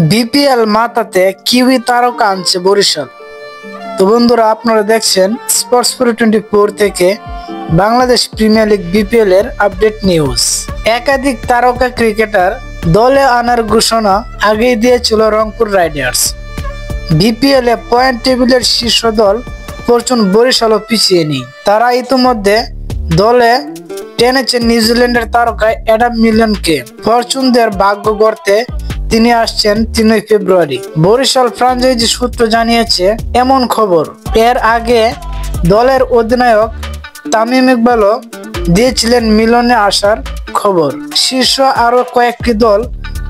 BPL মাতাতে kiwi তারকা আনছে বরিশাল। তো বন্ধুরা, আপনারা দেখছেন স্পোর্টস 24 থেকে বাংলাদেশ প্রিমিয়ার লিগ বিপিএল এর আপডেট নিউজ। একাধিক তারকা ক্রিকেটার দলে আনার ঘোষণা আগেই দিয়েছিল রংপুর রাইডার্স। বিপিএল এ পয়েন্ট টেবিলের শীর্ষ দল ফরচুন বরিশালও পিছিয়ে নেই। তারা ইতিমধ্যে দলে টেনেছে নিউজিল্যান্ডের তারকা অ্যাডাম মিলনকে। ফরচুনদের ভাগ্য গড়তে তিনি আসছেন 3 ফেব্রুয়ারি। বরিশাল ফ্রাঞ্চাইজি সূত্র জানিয়েছে এমন খবর। এর আগে দলের অধিনায়ক তামিম ইকবালও দিয়েছিলেন মিলনে আসার খবর। শীর্ষ আরো কয়েকটি দল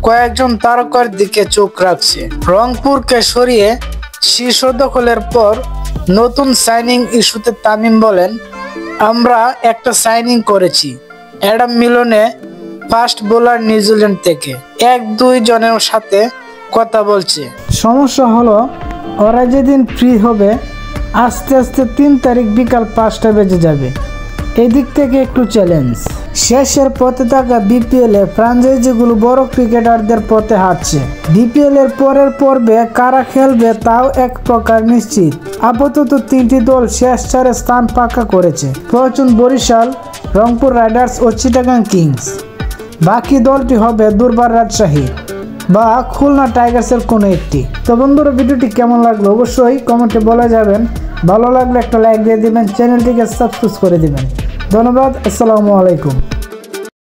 কয়েকজন তারকার দিকে চোখ রাখছে। রংপুরকে সরিয়ে শীর্ষ দখলের পর নতুন সাইনিং ইস্যুতে তামিম বলেন, আমরা একটা সাইনিং করেছি অ্যাডাম মিলনে, ফাস্ট বোলার নিউজিল্যান্ড থেকে। 1-2 জনের সাথে কথা বলছে। সমস্যা হলো ওরা যেদিন ফ্রি হবে আস্তে আস্তে 3 তারিখ বিকাল 5টা বেজে যাবে। এদিক থেকে একটু চ্যালেঞ্জ। শেষের পথে থাকা বিপিএল এ ফ্রাঞ্চাইজিগুলো বড় ক্রিকেটারদের পথে হাঁটছে। বিপিএল এর পরের পর্বে কারা খেলবে তাও এক প্রকার নিশ্চিত। আপাতত 3টি দল শেষ 4 স্থান পাকা করেছে: ফরচুন বরিশাল, রংপুর রাইডার্স ও চিটাগাং কিংস। বাকি দলটি হবে দুর্বার রাজশাহী বা খুলনা টাইগার্সের কোনো একটি। তো বন্ধুরা, ভিডিওটি কেমন লাগলো অবশ্যই কমেন্টে বলে যাবেন। ভালো লাগলে একটা লাইক দিয়ে দিবেন, চ্যানেলটিকে সাবস্ক্রাইব করে দিবেন। ধন্যবাদ। আসসালামু আলাইকুম।